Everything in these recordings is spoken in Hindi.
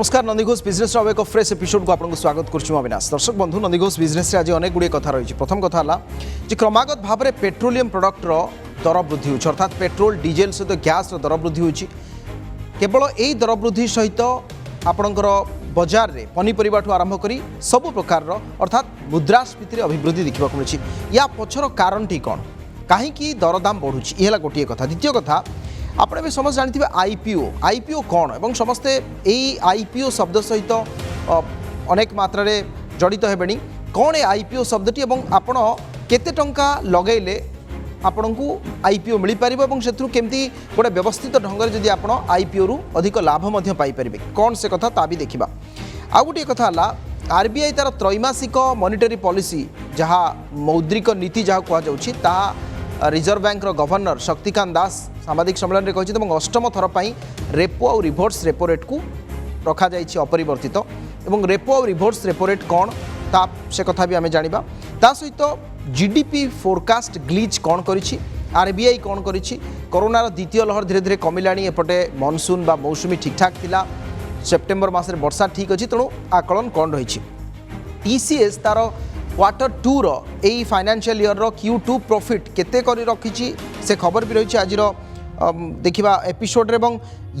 नमस्कार नंदीघोष बिजनेस एक फ्रेश एपिसोड को आपको स्वागत करुँ अविनाश। दर्शक बंधु नंदीघोष बिजनेस आज अनेक गुड़िए कथा रही। प्रथम कथा है क्रमागत भाव में पेट्रोलियम प्रोडक्टर दर वृद्धि हो अर्थात पेट्रोल डीजेल सहित गैस दर वृद्धि हो केवल यही दर वृद्धि सहित आपणकर बजार में पनीपरिया आरंभ कर सबु प्रकार अर्थात मुद्रास्फीति अभिवृद्धि देखा मिली। या पछर कारण टी कौन कहीं दरदाम बढ़ुची यह गोटे कथा। द्वितीय कथा आपने भी समस्त जानते आईपीओ कौन और समस्ते यही आईपीओ शब्द सहित अनेक मात्रा जड़ित हेबेनी कौन है आईपीओ शब्दटी आपण केते टंका लगेले आपण को आईपीओ मिल पार से केमती गोटे व्यवस्थित ढंग से जब आप आईपीओ रु अधिक लाभ पाइपर कौन से कथा ता भी देखा। आउ गोटे कथा है आरबीआई तार त्रैमासिक मॉनिटरी पॉलिसी जहाँ मौद्रिक नीति जहाँ कहुच्छी reserve bank governor Shaktikanta Das सांबादिक सम्मेलन में कहते अष्टम थर पर रेपो और रिभर्स रेपो रेट को रखा जाइए अपरिवर्तित और रेपो और रिभर्स रेपो रेट कौन ता से कथा भी आम जाना ता सहित जीडीपी फोरकास्ट ग्लिच कौन करिछि आरबीआई कौन करिछि कोरोनार द्वितीय लहर धीरे धीरे कमिलानी एपटे मनसून बा मौसुमी ठीक ठाक थिला सेप्टेम्बर मासरे वर्षा ठीक अच्छी तेणु आकलन कौन रही। टीसीएस तार क्वार्टर 2 रो एई फाइनेंशियल ईयर रो Q2 प्रॉफिट केते करी रखिछि से खबर भी रही। आज देखा एपिसोड रे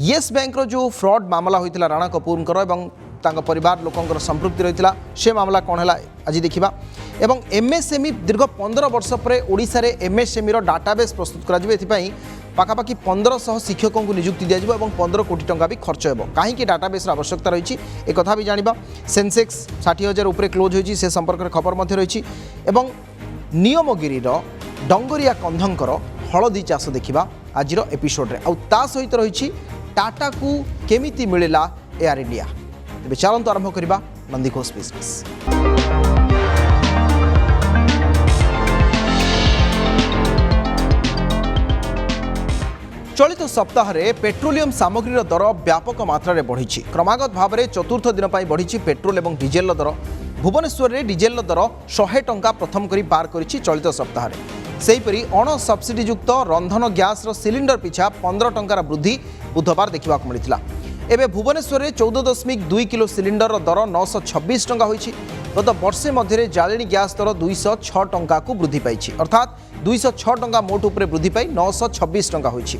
येस बैंक रो जो फ्रॉड मामला होइतिला राणा कपूरंकर एवं तांको परिवार लोकंकर संपृक्ति रही से मामला कौन है आज देखा। एवं एमएसएमई दीर्घ 15 वर्ष पर ओडिशा रे एमएसएमई रो डाटाबेस प्रस्तुत करा जिवे एथिपाई पाखापाखि 1500 शिक्षकों को नियुक्ति दिया और 15 कोटी टंका भी खर्च हो कहीं डाटाबेस आवश्यकता रही एक कथा भी जाना। सेंसेक्स 60,000 ऊपर क्लोज होती से संपर्क में खबर मध्य रही। नियमगिरी डंगरिया कंधंकर हलदी चाष देखा आज एपिसोड आ सहित रही टाटा को केमिति मिलला एयर इंडिया। तेज चलते आरंभ करवा नंदीघोष बिजनेस। चलित सप्ताह में पेट्रोलियम सामग्री दर व्यापक मात्रा में बढ़ी क्रमागत भाव में चतुर्थ दिन पर बढ़ी पेट्रोल और डीजेल दर। भुवनेश्वर में डीजेल दर 100 टंका प्रथम करी पार करिछि चलित सप्ताह में। सेहीपरि अण सब्सिडीयुक्त रंधन गैस सिलिंडर पिछा 15 टंकार वृद्धि बुधवार देखा मिलता। एवं भुवनेश्वर में 14.2 किलो सिलिंडर दर 926 टंका होइछि। गत वर्षे मध्य जाळेणी गैस दर 206 टंका को वृद्धि पाई अर्थात 206 टंका मोट उपरे वृद्धि पाई 926 टंका होइछि।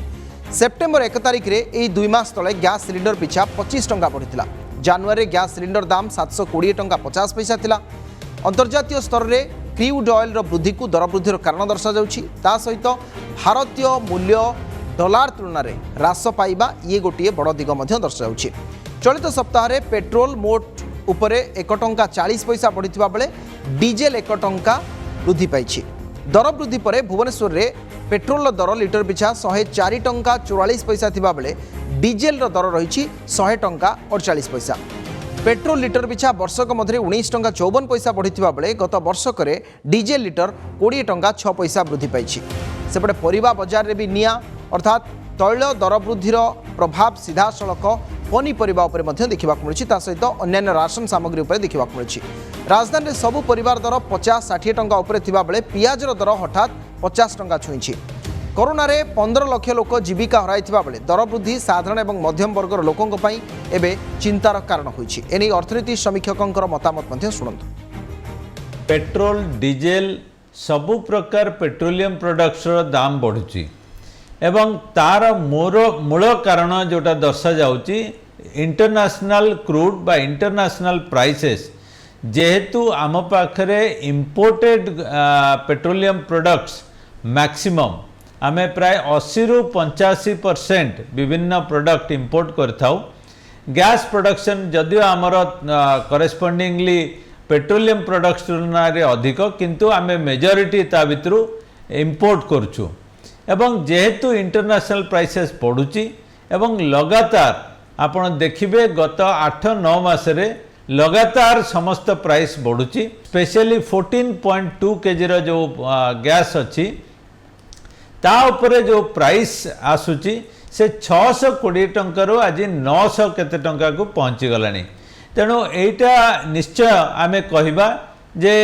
सेप्टेम्बर 1 तारिख रे एई 2 मास तले गैस सिलिंडर पिछा 25 टंका बढ़िथिला। जनवरी गैस सिलिंडर दाम 720 टंका 50 पैसा थिला। अंतर्जातीय स्तर में क्रूड ऑयल वृद्धि को दर वृद्धि कारण दर्शा जाउछि। ता सहित भारतीय मूल्य डॉलर तुलन में ह्रास पाइबा ये गोटे बड़ दिग दर्शाऊँ। चलित सप्ताह में पेट्रोल मोट उपरे 1 टंका 40 पैसा बढ़िथिबा बेले डीजेल 1 टंका वृद्धि पाई। दर वृद्धि पर भुवनेश्वर में पेट्रोल दर लिटर पिछा 104 टंका 44 पैसा थिबा बेले डीजेल दर रही 100 टंका 48 पैसा। पेट्रोल लिटर पिछा वर्षक मध्य 19 टंका 54 पैसा बढ़िथिबा बेले गत वर्षक डीजेल लिटर 20 टंका 6 पैसा वृद्धि पाई। सेपटे परिबा बाजार रे भी निया अर्थात तैल दर वृद्धिर प्रभाव सीधा सड़क पनीपरिया देखा मिली सहित अन्य राशन सामग्री देखा मिली। राजधानी में सबु परिवार दर 50-60 टंका उपरे थिबा बेले पियाजर दर हठात 50 टंका छुईछि। कोरोना रे 15 लाख लोक जीविका हराइथिबा बेले दर वृद्धि साधारण और मध्यम वर्गर लोकों पई एबे चिंतार कारण होइछि। एनी अर्थनीति समीक्षकंकर मतामत शुणंतु। पेट्रोल डीजेल सबु प्रकार पेट्रोलियम प्रोडक्ट्स दाम बढ़ुची एवं तार मूल कारण जोटा दर्शा जाउची इंटरनेशनल क्रूड बा इंटरनेशनल प्राइसेस जेहेतु आम पाखरे इंपोर्टेड पेट्रोलियम प्रोडक्ट्स मैक्सिमम आमे प्राय 80 रु 85% विभिन्न प्रोडक्ट इंपोर्ट करथाउ। गैस प्रोडक्शन जदियो आमर करेस्पोंडिंगली पेट्रोलियम प्रोडक्ट्स तुलना रे अधिक किंतु आमे मेजॉरिटी ता भितरु इंपोर्ट करछु एवं जेहेतु इंटरनेशनल प्राइसेस बढ़ुची एवं लगातार आपण देखिबे गत 8-9 मासरे लगातार समस्त प्राइस बढ़ुची। स्पेशली 14.2 केजी रो जो गैस अच्छी ता उपरे जो प्राइस आसुची से 620 टंका आज 900 केते टंका को पहुँची गलानी। तेणु एटा निश्चय आमे कहिबा जे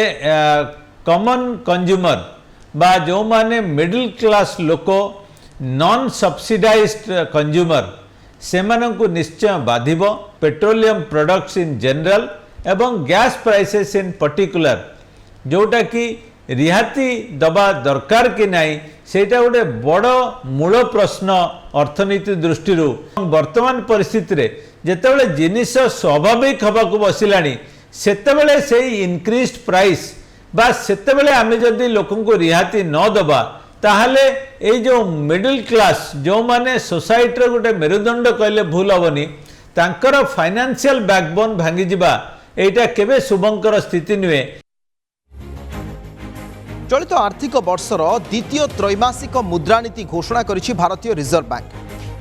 कॉमन कंज्यूमर बा जो माने मिडिल क्लास लोक नॉन सब्सिडाइज्ड कंज्यूमर सेमानंकु निश्चय बाधिब पेट्रोलियम प्रोडक्ट्स इन जनरल एवं गैस प्राइसेस इन पर्टिकुलर जोटा कि रिहाती दबा दरकार कि नहीं सेटा गोटे बड़ मूल प्रश्न अर्थनीति दृष्टि वर्तमान परिस्थिति रे जेतेबेले जिनिस स्वाभाविक हवाक बसिलानी सेतेबेले से इनक्रीज्ड प्राइस बा सेतेबेले आमे जदि लोकन को रिहाती न दबा ताहले ए जो मिडिल क्लास जो माने सोसाइटी गोटे मेरुदंड कहले भूल हेनी तांकर फाइनेंशियल बैकबोन भांगी जिबा एटा केबे शुभंकर स्थिति नुहे। चलित आर्थिक वर्षर द्वितीय त्रैमासिक मुद्रानीति घोषणा करिछि भारतीय रिजर्व बैंक।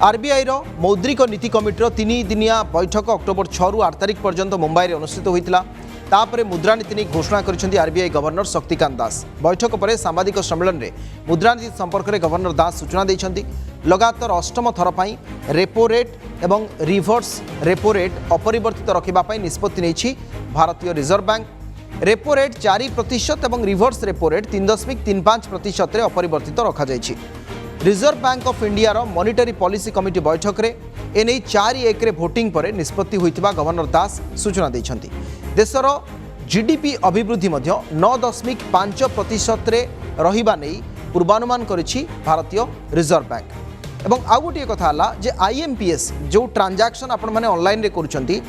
आरबीआई रो मौद्रिक नीति कमिटीर 3 दिनिया बैठक अक्टोबर 6 रु 8 तारिख पर्यंत मुंबई में अनुष्ठित होइतिला। तापरे मुद्रानीति नहीं घोषणा करिसेंती आरबीआई गवर्नर शक्तिकांत दास। बैठक पर सांबादिक सम्मेलन में मुद्रानीति संपर्क में गवर्नर दास सूचना देइछंती। लगातार अष्टम थर पई रेपो रेट एवं रिवर्स रेपो रेट अपरिवर्तित रखिबा पई निष्पत्ति नेछि भारतीय रिजर्व बैंक। रेपो रेट 4% और रिवर्स रेपो रेट 3.35% रे अपरिवर्तित रखा जाइछि। रिजर्व बैंक ऑफ इंडिया रो मॉनिटरी पॉलिसी कमिटी बैठक रे एने 4-1 रे भोटिंग पर निष्पत्ति होइतिबा गवर्नर दास सूचना दैछंती। देशर जीडीपी अभिवृद्धि मध्य 9.5% रे रहिबा नै पूर्वानुमान करिछि भारतीय रिजर्व बैंक। एवं आउ गोटे कथा हला जे आईएमपीएस जो ट्रांजैक्शन आपण माने ऑनलाइन रे करूछंती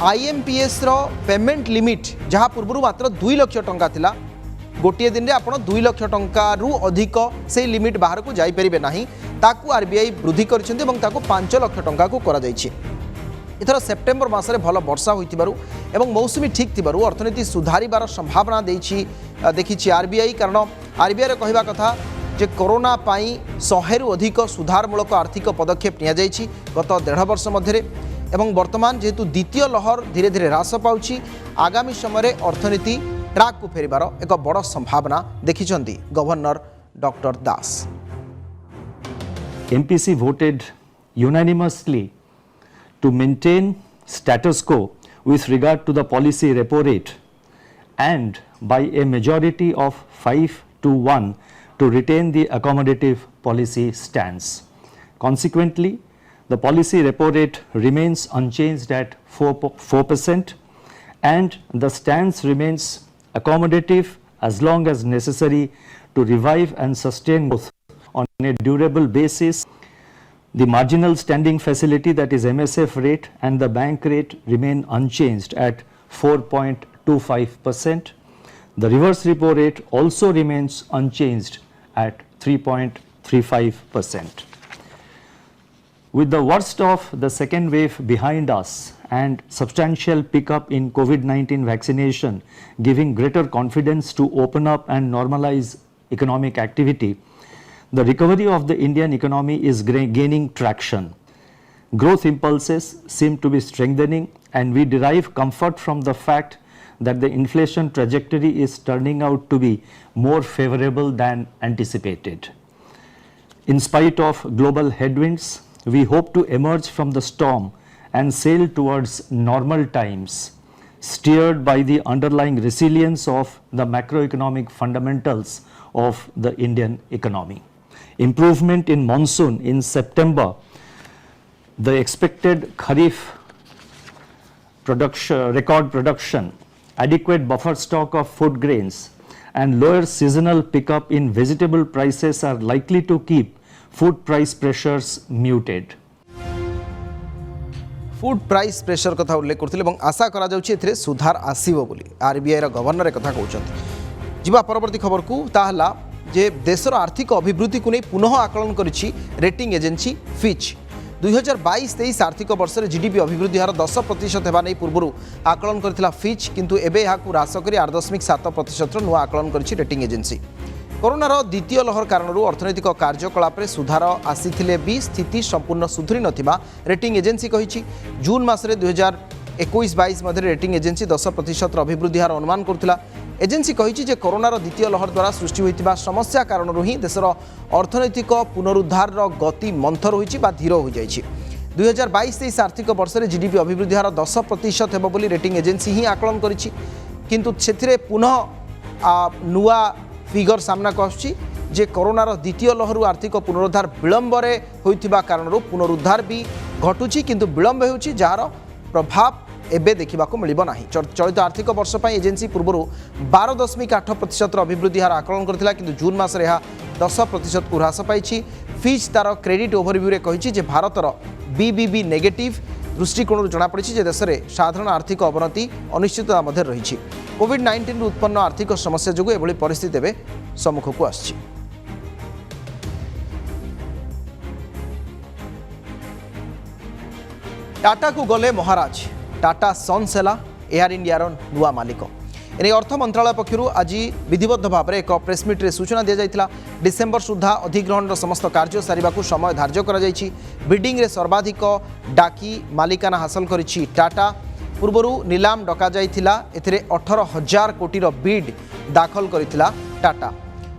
आईएमपीएस रो पेमेंट लिमिट जहाँ पूर्व मात्र 2 लाख टंका थिला गोटे दिन में आपड़ 2 लाख टंका रु अधिक से लिमिट बाहर को जापरेंगे ना ताकू आरबीआई वृद्धि कर 5 लाख टंका को करा जाइछि। इथर सेप्टेम्बर मासरे भल वर्षा होइतिबारु एवं मौसुमी ठीक थिबारु अर्थनीति सुधारिबार संभावना देखिछि आरबीआई। कारण आरबीआई रे कहिबा कथा जे कोरोना पाई 100 रु अधिक सुधारमूलक आर्थिक पदक्षेप निया जाइछि गत 1.5 वर्ष मध्यरे एवं वर्तमान जेहेतु द्वितीय लहर धीरे धीरे ह्रास पाउछि आगामी समय अर्थनीति ट्रैक को फेरिबार एक बड़ संभावना देखिछंती governor doctor Das. MPC voted unanimously to maintain status quo with regard to the policy repo rate and by a majority of 5-1 to retain the accommodative policy stance. Consequently, the policy repo rate remains unchanged at 4% and the stance remains accommodative as long as necessary to revive and sustain growth on a durable basis. The marginal standing facility, that is MSF rate, and the bank rate remain unchanged at 4.25%. The reverse repo rate also remains unchanged at 3.35%. With the worst of the second wave behind us and substantial pickup in COVID-19 vaccination giving greater confidence to open up and normalize economic activity, the recovery of the Indian economy is gaining traction. Growth impulses seem to be strengthening and we derive comfort from the fact that the inflation trajectory is turning out to be more favorable than anticipated. In spite of global headwinds, we hope to emerge from the storm and sail towards normal times, steered by the underlying resilience of the macroeconomic fundamentals of the Indian economy. Improvement in monsoon in September, the expected Kharif record production, adequate buffer stock of food grains, and lower seasonal pickup in vegetable prices are likely to keep food price pressures muted. Food price pressure कथा उल्लेख करथिले आशा करा जाउछि एथिरे सुधार आसीबो बोली आरबीआई रो गवर्नर ए कथा कहउछथि। जिबा परवर्ती खबर को ताहला जे देशर आर्थिक अभिवृद्धि को नै पुनः आकलन करिछि रेटिंग एजेंसी फिच। 2022-23 आर्थिक वर्ष में जीडीपी अभिवृद्धि हार 10% हेबा नै पूर्व आकलन करथिला फिच, किंतु एबे याकू ह्रास करी 8.7% नुआ आकलन करिछि रेटिंग एजेंसी। कोरोनार द्वितीय लहर कारण अर्थनैतिक कार्यकलाप सुधार आसी भी स्थिति संपूर्ण सुधरी नथिबा रेटिंग एजेंसी कहिछि। जून मासरे 2021-22 मध्य रेटिंग एजेंसी 10% अभिवृद्धि हार अनुमान करुला। एजेंसी कहिछि जे कोरोनार द्वितीय लहर द्वारा सृष्टि होइतिबा समस्या कारणरू ही देशर अर्थनैतिक पुनरुद्धार गति मंथर होइछि बा धीर हो जाइछि। 2022-23 आर्थिक वर्ष में जीडीपी अभिवृद्धि हार 10% हेबो बोली रेटिंग एजेंसी ही आकलन करिछि, किंतु सेथिरे पुनः नुआ फिगर सामना को आसुछि जे कोरोनार द्वितीय लहरु आर्थिक पुनरुद्धार विलंबरे होइतिबा कारणरू पुनरुद्धार भी घटुची किंतु विलंब होउची जार प्रभाव एबे देखा मिल ना। चलित आर्थिक वर्ष पर एजेन्सी पूर्व 12.8% अभिवृद्धि हार आकलन करथिला किंतु जून मासरे यह 10% को ह्रास पाई। फिच तार क्रेडिट ओभरव्यू कही भारतर बीबीबी नेगेटिव दृष्टिकोण जनापड़ी जे देश में साधारण आर्थिक अवनति अनिश्चितता मध्य रही। कोविड-19 उत्पन्न आर्थिक समस्या जो एभली परिस्थिति एवं सम्मुख को आसी। टाटा को गले महाराज टाटा सन्स है एयर इंडियार नुआ मालिक। एने अर्थ मंत्रालय पक्षर आज विधिबद्ध भाव में एक प्रेसमिट रे सूचना दी जाइथिला। डिसेम्बर सुधा अधिग्रहण समस्त कार्य सारिबा को समय धार्य करा जाइछि। बिडिंग रे सर्वाधिक डाकी मालिकाना हासिल करिछि टाटा। पूर्वरु नीलाम डका जाइथिला। एथिरे 18,000 कोटी बिड दाखल करिथिला टाटा।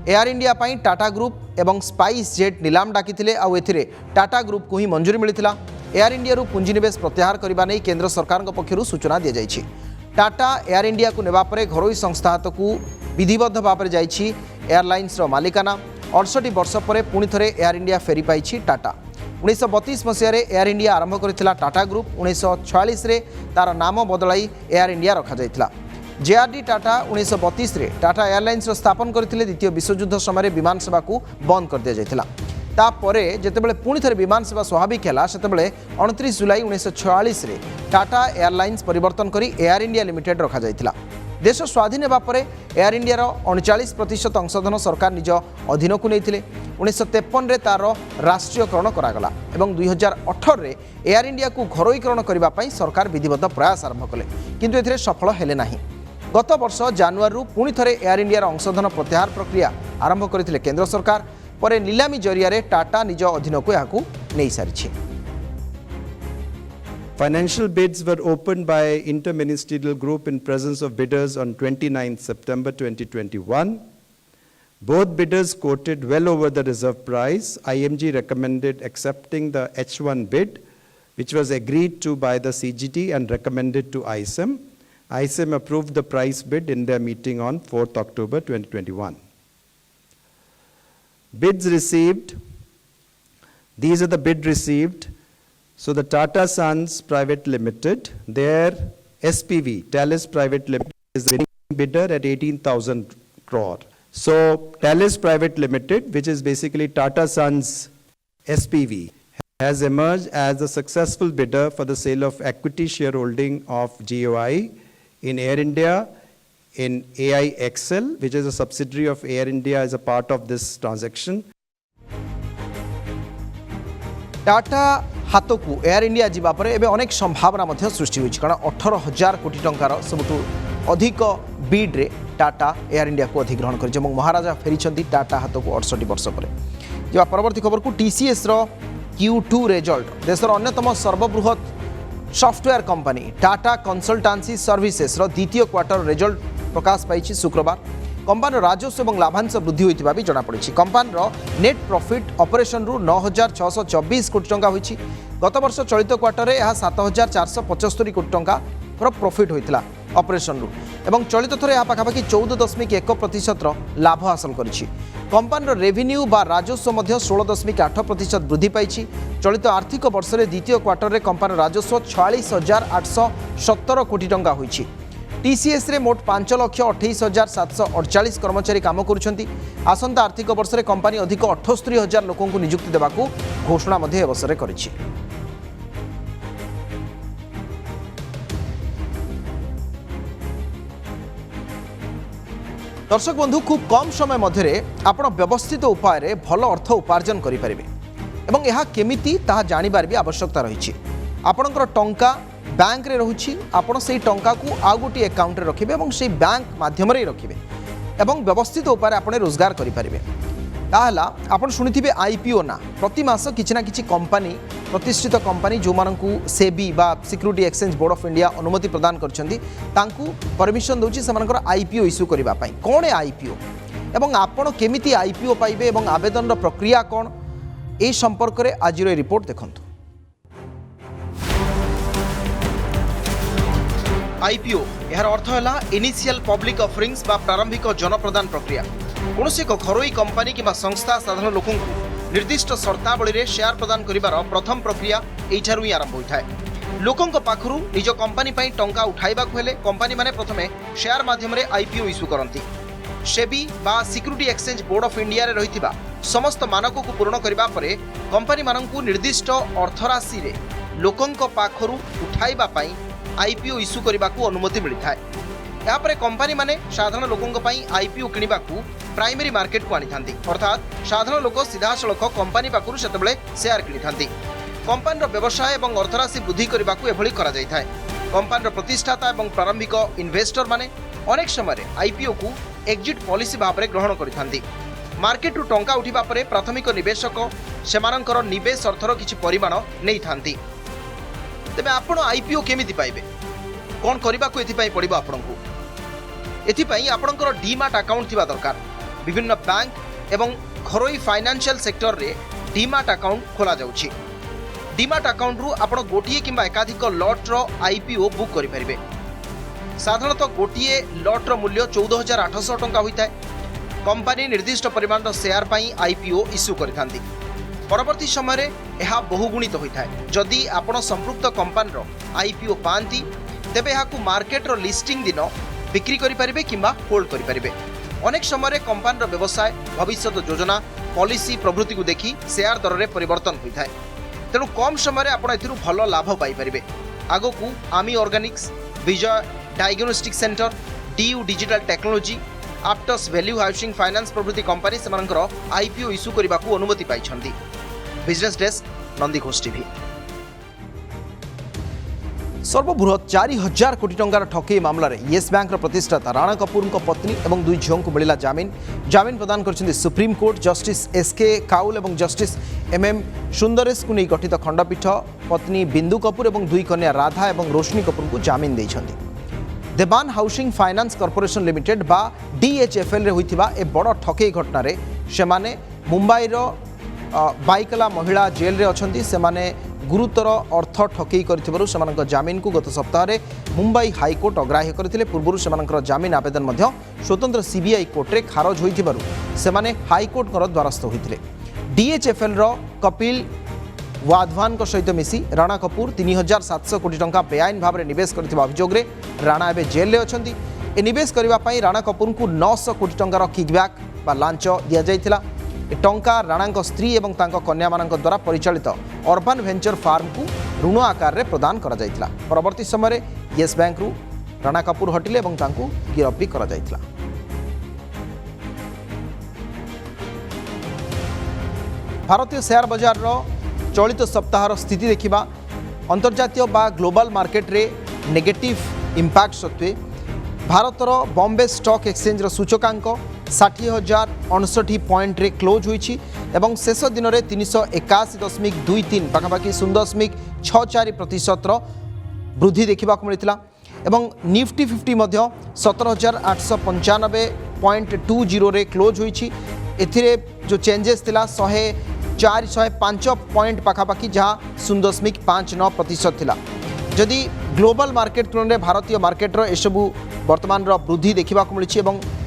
एयर इंडिया पई टाटा ग्रुप एवं स्पाइस जेट नीलाम डाकिथिले आउ एथिरे टाटा ग्रुप को ही मंजूरी मिलिथिला। एयर इंडिया रु पुंजीनिवेश प्रत्याहार करबा नै केंद्र सरकार पक्षर सूचना दी जाइछि। टाटा एयर इंडिया को नेबा परे घरोई संस्था हाथ को विधिबद्ध भाव में जाइछि एयरलाइंस मालिकाना। 68 वर्ष पर पुणी थे एयर इंडिया फेरी पाई टाटा। 1932 मसीह एयर इंडिया आरंभ करथिला टाटा ग्रुप। 1946 रे तार नाम बदलाई एयर इंडिया रखा जाइथिला। जेआरडी टाटा 1932 रे टाटा एयरलाइंस स्थापन करथिले। द्वितीय विश्वयुद्ध समय विमान सेवा को बंद कर दिया जाइथिला। तापरे जेतेबेले पुणी थे विमान सेवा स्वाभाविक है सेतेबेले 29 जुलाई 1946 रे टाटा एयरलाइंस परिवर्तन करी एयर इंडिया लिमिटेड रखा जाइथिला। देश स्वाधीन होगा पर एयर इंडियार 39% अंशधन सरकार निज अधीन को नहीं। 1953 रे तार राष्ट्रीयकरण करागला एवं 2018 रे एयर इंडिया को घरोईकरण करने सरकार विधिबद्ध प्रयास आरंभ कले किंतु एथिरे सफल हेले नाही। गत वर्ष जानुआरी पुणी थे एयर इंडियार अंशधन प्रत्याहार प्रक्रिया आरंभ करथिले केंद्र सरकार। पर नीलामी जरिया टाटा निज अधीन को यहाँ नहीं सारी। Financial bids were opened by interministerial group in presence of bidders on 29 September 2021. Both bidders quoted well over the reserve price. IMG recommended accepting the H1 bid, which was agreed to by the CGT and recommended to ISM. ISM approved the price bid in their meeting on 4th October 2021. Bids received. These are the bid received. So the Tata Sons Private Limited, their SPV, Thales Private Limited, is the winning bidder at 18,000 crore. So Thales Private Limited, which is basically Tata Sons SPV, has emerged as the successful bidder for the sale of equity shareholding of GOI in Air India, in AIXL, which is a subsidiary of Air India, as a part of this transaction. Tata हाथ को एयर इंडिया जीवा पर एबे अनेक संभावना सृष्टि होइछि कारण 18,000 कोटी टंकार सबुठु अधिक बिड रे टाटा एयर इंडिया को अधिग्रहण करिछि एवं महाराजा फेरिछंती टाटा हाथ को 68 वर्ष पर। जेवा परवर्ती खबर को टीसीएस रो Q2 रिजल्ट देशर अन्यतम सर्वबृहत software company Tata Consultancy Services रो द्वितीय क्वार्टर रिजल्ट प्रकाश पाई शुक्रवार। कंपानी राजस्व और लाभांश वृद्धि होता भी जनापड़ी। कंपानी नेट प्रॉफिट ऑपरेशन रु 9,624 कोटी टंका होइछि। गत वर्ष चलित क्वार्टर में यह 7,475 कोटी टंका प्रॉफिट होता ऑपरेशन रु एवं चलित थर यह पाखापाखि 14.1% लाभ हासिल करिछि। कंपानी रेवेन्यू बा राजस्व 16.8% वृद्धि पाई। चलित आर्थिक वर्ष में द्वितीय क्वार्टर में कंपानी राजस्व 46,817 कोटी टंका होइछि। टीसीएस रे मोट 5,28,748 कर्मचारी काम करुछंती। आसंता आर्थिक वर्ष में कंपानी अधिक 78,000 लोकों को नियुक्ति देवाकू घोषणा मध्य अवसर करिछि। दर्शक बंधु खूब कम समय मध्य आपण व्यवस्थित उपाय रे भल अर्थ उपार्जन करि परिबे एवं यह केमिति ताहा जानिबार भी आवश्यकता रही। आपणकर टंका बैंक रे रहुछि आपण से टंका को आउ गोटे अकाउंट रे रखिबे एवं से बैंक माध्यम रे रखिबे एवं व्यवस्थित उपाय आपण रोजगार करि परिबे। ताहला आपण सुनिथिबे आईपीओ ना प्रति मास किछि ना किछि कंपनी प्रतिष्ठित कंपनी जो मानकु सेबी बा security exchange board of India अनुमति प्रदान करछंती तांकु परमिशन दोछि सेमानकर आईपीओ इश्यू करिबा पई। कोन है आईपीओ एवं आपण केमिति आईपीओ पाइबे एवं आवेदन रो प्रक्रिया कोन ए संपर्क रे आज रो रिपोर्ट देखंतु। आईपीओ यार अर्थ है इनिशियल पब्लिक ऑफरिंग्स बा प्रारंभिक जनप्रदान प्रक्रिया। कौन एक घरोई कंपनी किंबा संस्था साधारण लोक निर्दिष्ट शर्तावली रे शेयर प्रदान करिवार प्रथम प्रक्रिया एठारु ही आरंभ होइथाय। लोकंक पाखरु निज कंपनी पई टंका उठाइबाकु हेले कंपनी माने प्रथमे शेयर माध्यम रे आईपीओ इश्यू करंती। सेबी बा security exchange board of India रे रहिथिबा समस्त मानक को पूर्ण करबा परे कंपनी मानकु निर्दिष्ट अर्थराशि रे लोकंक पाखरु उठाइबा पई आईपीओ इश्यू करबाकू अनुमति मिलिथाय। या परे कंपनी माने साधारण लोकंक पई आईपीओ किनिबाकू प्राइमरी मार्केट को आनिथांती, अर्थात साधारण लोक सीधा सड़क कंपनी पाखरु सेतबेले शेयर किनिथांती। कंपनी व्यवसाय और अर्थराशि वृद्धि करने एभली करा जायथाय। कंपनी प्रतिष्ठाता और प्रारंभिक इन्वेस्टर माने अनेक समय आईपीओ को एक्जिट पॉलिसी भाव में ग्रहण करिथांती। मार्केट रु टंका उठिबा परे प्राथमिक निवेशक सेमानकर निवेश अर्थर किछि परिमाण नै थांती। तेबे आपण आईपीओ केमिति पाइबे, कोन करबाकू एथिपाई पड़िबो आपनकू? एथिपाई आपनकर डीमार्ट अकाउंट थिबा दरकार। विभिन्न बैंक एवं घरोई फाइनेंशियल सेक्टर रे डीमार्ट अकाउंट खोला जाउछि। डीमार्ट अकाउंट रु आपण गोटिए किंबा एकाधिक लॉट रो आईपीओ बुक करि परिबे। साधारणतः गोटिए लॉट रो मूल्य 14,800 टंका होइताय। कंपनी निर्दिष्ट परिमाण रो शेयर पई आईपीओ इश्यू करिथांती। परवर्ती समय रे एहा बहुगुणित होइताय। जदि आपण संपृक्त कंपनी रो आईपीओ पांती तेबे एहाकू मार्केट रो लिस्टिंग दिन बिक्री करि परिबे किंबा होल्ड करि परिबे। अनेक समय कंपनी रो व्यवसाय भविष्यत योजना पॉलिसी प्रभृति को देखि शेयर दर रे परिवर्तन होइताय। तेणु कम समय आपड़ एथिरु भल लाभ पाइपर। आगकू Ami Organics, Vijay Diagnostic Centre, DU Digital Technology, Aptus Value Housing Finance प्रभृति कंपनी सेमानकर आईपीओ इश्यू करने अनुमति पाइछन्ति। Business desk, Nandighosh TV. सर्वबृहत 4,000 कोटी टंकार ठकई मामलें येस बैंक प्रतिष्ठाता राणा कपूर पत्नी और 2 झीओं को मिला जामिन। जामिन प्रदान कर supreme court. Justice SK Kaul और जस्टिस एमएम सुंदरेश को नहीं गठित खंडपीठ पत्नी बिंदु कपूर और 2 कन्या राधा और रोशनी कपूर को जामिन देइछन्ति। देवान हाउसिंग फाइनेंस कॉर्पोरेशन लिमिटेड बा डीएचएफएल रे होइथिबा ए बड़ ठकई घटना रे सेमाने मुंबई रो बाइकला महिला जेल रे अछन्ति। सेमाने गुरुतर अर्थ ठकई कर जामिन को गत सप्ताह में मुंबई हाईकोर्ट अग्राह्य करते। पूर्व से जामिन आवेदन स्वतंत्र सीबीआई कोर्ट रे खारज होने हाईकोर्ट द्वारस्थ होते। डीएचएफएल रो कपिल वाधवान सहित मिसी राणा कपूर 3,700 कोटी टंका बेआईन भाव में निवेश करथिबा अभियोग रे राणा एबे जेल रे अछन्ति। ए निवेश करबा पई राणा कपूर को 900 कोटी टंकार किकबैक बा लांच दिया जायतिला। टंका राणा स्त्री और कन्या मान द्वारा परिचालित अर्बन वेंचर फार्म को ऋण आकार में प्रदान करा जायतिला। परवर्ती समय येस बैंक रु राणा कपूर हटिले और गिरफ भी करा जायतिला। भारतीय शेयर बाजार रो चलित सप्ताहर स्थिति देखिबा अंतर्जातीय बा ग्लोबल मार्केट रे नेगेटिव इंपैक्ट सत्वे भारतर बॉम्बे स्टॉक एक्सचेंज रो सूचकांक 60,059 पॉइंट रे क्लोज होईछि एवं शेष दिन में 381.23 पाखापाखि 0.64% वृद्धि देखा मिलता। एवं निफ्टी 50 मध्य 17,895.20 रे क्लोज होईछि। एथिरे जो चेंजेस थिला 105 पॉइंट पाखापाखि जहाँ 0.59% थिला। जदि ग्लोबल मार्केट तुलन में भारतीय मार्केट रो एसबू वर्तमान वृद्धि देखा मिली।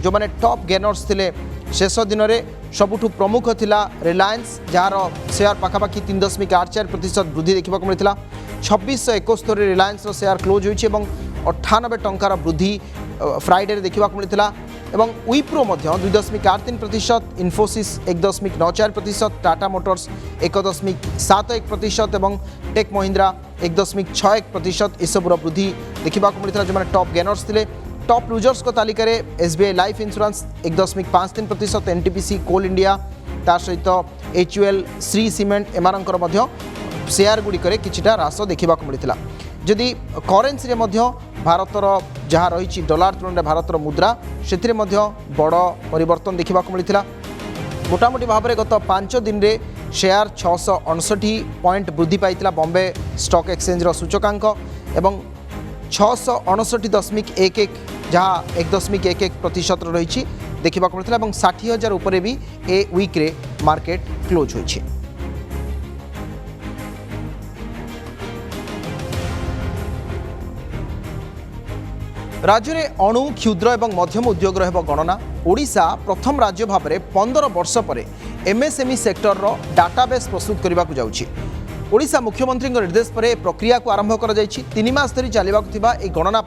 जो मैंने टॉप गेनर्स थिले शेष दिन में सबुठु प्रमुख थिला रिलायंस जार शेयर पाखापाखि 3.84% वृद्धि देखा मिलता। 2671 रिलायंस शेयर क्लोज होईछि एवं 98 टंकार वृद्धि फ्राइडे देखा मिलता। एवं विप्रो 2.83%, इन्फोसिस 1.94%, टाटा मोटर्स 1.71% एवं टेक महिंद्रा 1.61% इसबूर वृद्धि देखा मिलता। जो मैंने टॉप गेनर्स थे टॉप लूजर्स को तालिका रे एसबीआई लाइफ इंश्योरेंस 1.53%, एनटीपीसी कोल इंडिया तार सहित एचयूएल श्री सीमेंट एमानकर शेयर गुड़िक किछिटा ह्रास देखा मिलता। जदि करेन्सी रे भारतर जहाँ रही डॉलर तुलन में भारतर मुद्रा से बड़ परिवर्तन देखा मिलता। मोटामोटी भाव में गत 5 दिन में शेयर 659 पॉइंट वृद्धि पाई बॉम्बे स्टॉक एक्सचेंज रो सूचकांक एवं 659.11 जहाँ 1.11% रही देखा मिलता। 60,000 उपर भी ए वीक रे मार्केट क्लोज होइछि। राज्य में अणु क्षुद्र और मध्यम उद्योग गणना। ओडिशा प्रथम राज्य भाव में 15 वर्ष पर एमएसएमई सेक्टर रो डाटाबेस प्रस्तुत करने को जाउछि। ओडिशा मुख्यमंत्री निर्देश पर प्रक्रिया को आरंभ कर 3 मास धरी चलवाक ए गणना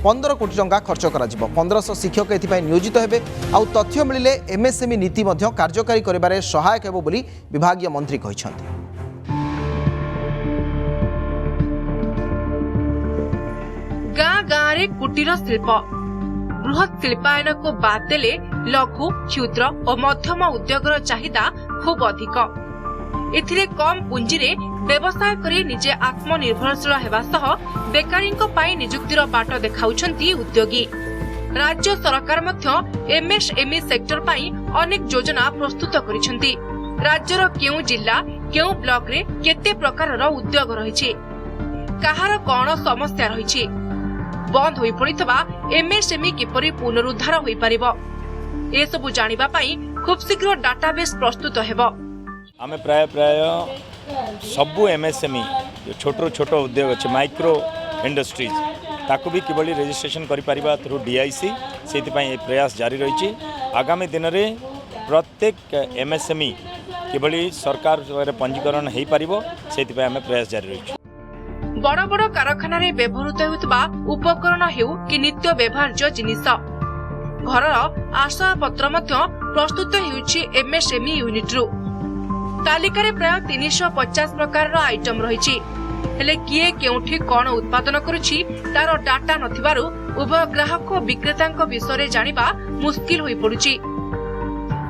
15 कोटी टंका खर्च कर 1500 शिक्षक एथिपाई नियोजित हेबे आउ तथ्य मिलिले एमएसएमई नीति मध्य कार्यकारी करिबारे सहायक हेबो बोली विभागीय मंत्री कहिसंती। गाँ गाँ रे कुटीर शिल्प बृहत शिल्पायन को बाद देले लघु क्षुद्र और मध्यम उद्योगर चाहिदा खूब अधिक। एथिरे कम पुंजी रे व्यवसाय करी निजे आत्मनिर्भरशील हेबा सह बेकारींको पाई नियुक्तिर बाट देखाउछंती उद्योगी। राज्य सरकार मध्य एमएसएमई सेक्टर पाई अनेक योजना प्रस्तुत करिसंती। राज्यर केउ जिल्ला केउ ब्लॉक रे केते प्रकारर उद्योग रहिछि, काहार कोन समस्या रहिछि, बंद होई पड़ितबा एमएसएमई किपरि पुनरुद्धार होई परिबो ए सब जानिबा पई खूब शीघ्र डाटाबेस प्रस्तुत हेबो। आमे प्राय सबु एमएसएमई छोटो छोटो उद्योग अच्छे माइक्रो इंडस्ट्रीज ताकू भी किभली रजिस्ट्रेशन करि परिबा थ्रू डीआईसी से प्रयास जारी रही। आगामी दिन में प्रत्येक एमएसएमई किभली सरकार पंजीकरण हो पारिबो से प्रयास जारी रही। बड़ बड़ कारखाना रे व्यवहृत हेउतबा उपकरण हेउ कि नित्य व्यवहार्य जिनिस घरर आसवाबपत्र मध्य प्रस्तुत हेउछि एमएसएमई यूनिट रु। तालिका रे प्राय 350 प्रकार आइटम रहिछि, हेले किए केउठी कोन उत्पादन करूछि तार डाटा नथिबारु उभय ग्राहक और विक्रेतांक विषय जानिबा मुश्किल होई पडुछि।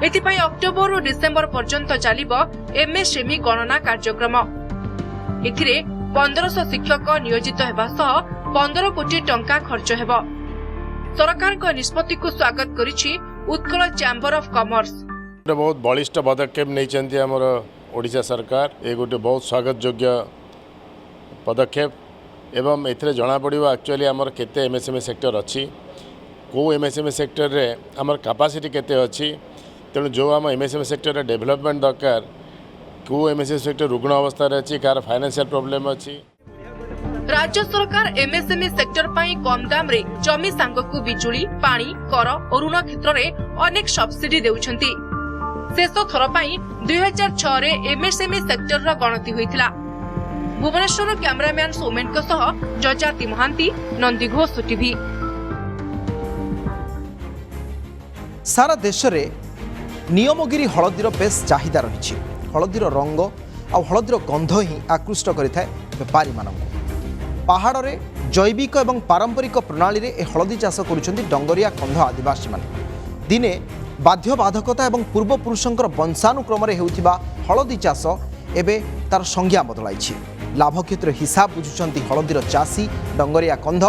एथिपाई अक्टोबर और डिसेंबर पर्यंत चलिबो एमएसएमई गणना कार्यक्रम। एथिरे 1500 शिक्षक नियोजित हेबा सह 15 कोटी टंका खर्च हेबो। सरकार को निष्पत्ति को स्वागत करिछि उत्कल चैम्बर ऑफ कॉमर्स। बहुत बलिष्ठ पदक्षेप नहीं आमर ओडिशा सरकार ये गोटे बहुत स्वागत योग्य पदक्षेप एवं एथिरे जना पड़िबो एक्चुअली आमर केते एमएसएमई सेक्टर अच्छी को एमएसएमई सेक्टर रे आमर कैपेसिटी केते अच्छी तेणु जो आम एमएसएमई सेक्टर रे डेवलपमेंट दरकार को एमएसएमई सेक्टर रुग्ण अवस्था रे अच्छी कार फाइनेंशियल प्रॉब्लम अच्छी। राज्य सरकार एमएसएमई सेक्टर पाई कम दाम रे जमी सांगकु बिजुली पानी कर और ऋण क्षेत्र रे अनेक सब्सिडी देउछंती। शेष थर पाई 2006 रे एमएसएमई सेक्टर रा गणति होइथिला। भुवनेश्वर कैमरामैन सोमेन को सह जजाति महांती, नंदीघोष टीवी। सारा देश रे नियमगिरी हलदीर बेस चाहिदा रही। हलदीर रंग आ हलदीर गंध ही आकृष्ट करिथाय बेपारी मानक। पहाड़ रे जैविक एवं पारंपरिक प्रणाली रे ए हलदी चाष करुछंती डंगरिया कंध आदिवासी माने। दिने बाध्यबाधकता एवं पूर्वपुरुषंकर वंशानुक्रम रे हेउथिबा हलदी चाष एबे तार संज्ञा बदलाइछि। लाभ क्षेत्र हिसाब बुझुछंती हलदीर चाषी डंगरिया कंध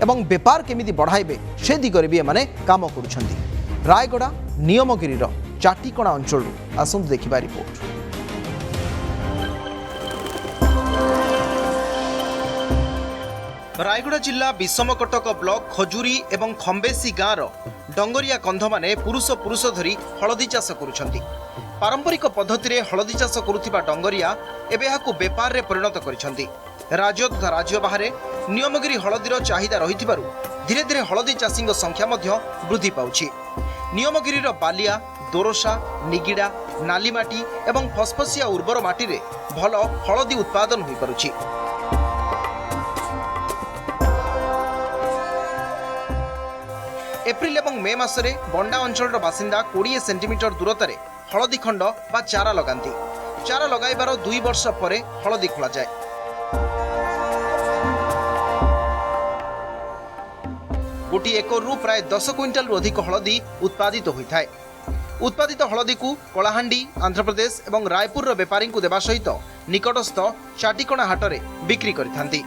एवं बेपार केमिति बढ़ाइबे से दिगरे भी एमाने काम करुछंती। रायगड़ा नियमगिरीर चाटीकणा अंचल आसंतु देखिबा रिपोर्ट। रायगड़ा जिला विषमकटक ब्लॉक खजुरी एवं खंबेसी गाँवर डंगरिया कंध माने पुरुष धरी हलदी चाष करुछंती। पारंपरिक पद्धति रे हलदी चाष करुथिबा डंगरिया एबे याकु बेपार रे परिणत करिसंती। राज्य तथा राज्य बाहर नियमगिरी हलदीर चाहिदा रहिथिबारु धीरे धीरे हलदी चाषींक संख्या मध्य वृद्धि पाउछि। नियमगिरीर बालिया, दोरसा, निगिड़ा, नालीमाटी एवं फसफसिया उर्वर माटी रे भल हलदी उत्पादन होई पारुछि। एप्रिल एवं मे मासरे बंडा अंचल बासिंदा 20 सेंटीमीटर दूरतार हलदी खंड बा चारा लगाती। चारा लगाइबार 2 वर्ष पर हलदी खोला जाए। गोटी एकरु प्राय 10 क्विंटाल अधिक हलदी उत्पादित होता है। उत्पादित हलदी को कलाहांडी, आंध्र प्रदेश एवं रायपुर बेपारी को देवा सहित निकटस्थ चाटीकणा हाटरे बिक्री करथांती।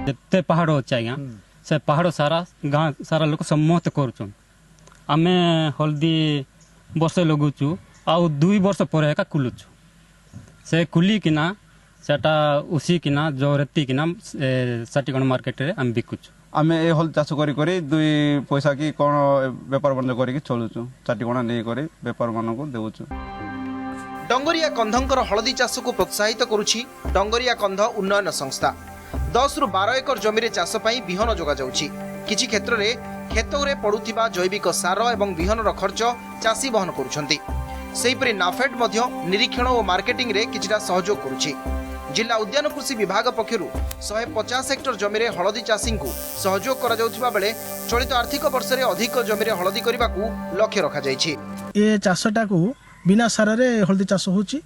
जते पहाड़ अछि आज्ञा से पहाड़ सारा गाँ सारा लोक सम्मत करूछन। आमे हल्दी वर्ष लगुचु आउ 2 वर्ष पर एका कुलुचु से कुली किना सेटा उसी किना जो रेती किना चाटीकणा मार्केट रे हम बिकुचु। आमे ए हल चाष करी करी 2 पैसा की कोन व्यापार बंद करी चलुचु चाटीकणा नै करी व्यापार मान को देउचु। डंगरिया कंधंकर हलदी चाष को प्रोत्साहित करुछि डंगरिया कंध उन्नयन संस्था। 10 रु 12 एकर जमीरे चाष पाई बिहन जोगा जाउछि। किछि क्षेत्र रे खेतरे पड़ुथिबा जैविक सार एवं बिहनर खर्च चाषी बहन करुछंती। सेहिपरि नाफेड मध्य निरीक्षण और मार्केटिंग रे किछिटा सहयोग करुछि। जिला उद्यान कृषि विभाग पक्षरु 150 हेक्टर जमी रे हळदी चाषी को सहयोग करा जाउथिबा बेले चलित आर्थिक वर्ष रे अधिक जमी रे हळदी करबाकू लक्ष्य रखा जायछि। ए चाषटा को बिना सार रे हळदी चाष होछि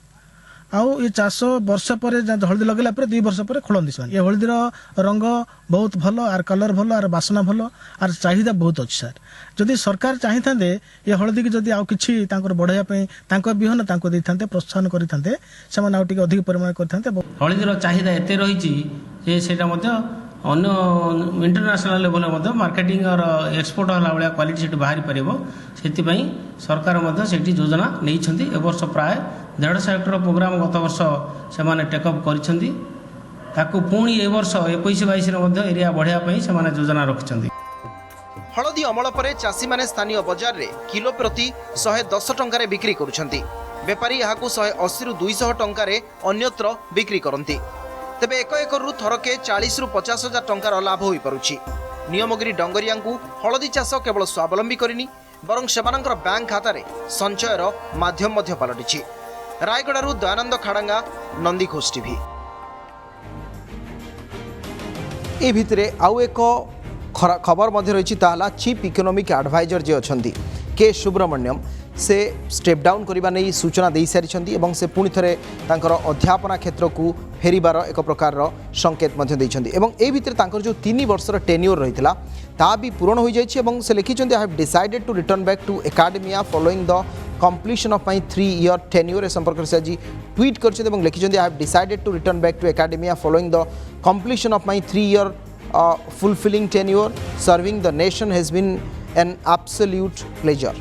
आउ ये चाष वर्ष पर हळदी लगेला पर 2 वर्ष पर खोलंदी सन। ये हळदीर रंग बहुत भलो आर कलर भलो आर बासना भलो आर चाहिदा बहुत अछि सर। जदि सरकार चाहि थांदे ये हळदी की जदि आउ किछि तांकर बढ़ाया पई तांकर बिहन तांको दै थांते प्रोत्साहन करि थांते समान आउ टिके अधिक परिमाण करि थांते। हळदीर चाहिदा एते रहिछि जे सेटा मध्ये अन्य इंटरनेशनल लेवल मध्ये मार्केटिंग और एक्सपोर्ट होला बळिया क्वालिटी सेट बाहरी परिबो सेति पई सरकार मध्ये सेठी योजना नै छथि। ए वर्ष प्राय 150 हेक्टर प्रोग्राम गत वर्ष से माने टेकअप करिसथि ताकू पुणी ए वर्ष 21-22 रे मध्ये एरिया बढ़िया पई से माने योजना रखिसथि। हळदी अमल परे चाषी माने स्थानीय बाजार रे किलो प्रति 110 टंका रे बिक्री करूछंती। व्यापारी याकू 180 रु 200 टंका रे अन्यत्र बिक्री करंती। तेबे एक एकरु थरके 40 रु 50 हजार टंकार लाभ होई परुछि। नियमगिरी डंगरियांकू हळदी चाष केवल स्वावलंबी करिनी बरं सेमानंकर बैंक खाता रे संचयर माध्यम मध्य पलटिछि। रायगड़ारू दयानंद खाड़ांगा, नंदीघोष टीवी। ए भितरे आउ एक खबर मध्य रही ताला चीफ इकोनॉमिक एडवाइजर जे अछंती के सुब्रमण्यम से स्टेप डाउन करबा नै सूचना दे सारी एवं से पुणी थे तांकर अध्यापना क्षेत्र को फेरिबार एक प्रकार संकेत मध्य देइछंती एवं ए भितर तांकर जो 3 वर्षर टेन्योर रहितला ता भी पूर्ण हो जाइछि एवं से लिखिछंती I have decided to return back to academia following the completion of my 3-year tenure ए संपर्क से आज ट्वीट करछथि एवं लिखिछंती I have decided to return back to academia following the completion of my 3-year fulfilling tenure serving the nation has been an absolute pleasure।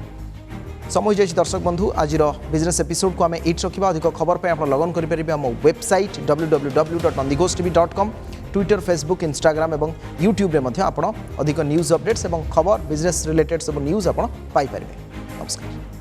समय जाइछि दर्शक बंधु आज बिजनेस एपिसोड को आम एट रखा। अधिक खबर पर आप लगन करेंगे आम website www.nandihghostv.com Twitter Facebook Instagram और यूट्यूब में आप अधिक न्यूज अपडेट्स और खबर बिजनेस रिलेटेड सब न्यूज आप पाइपर। नमस्कार।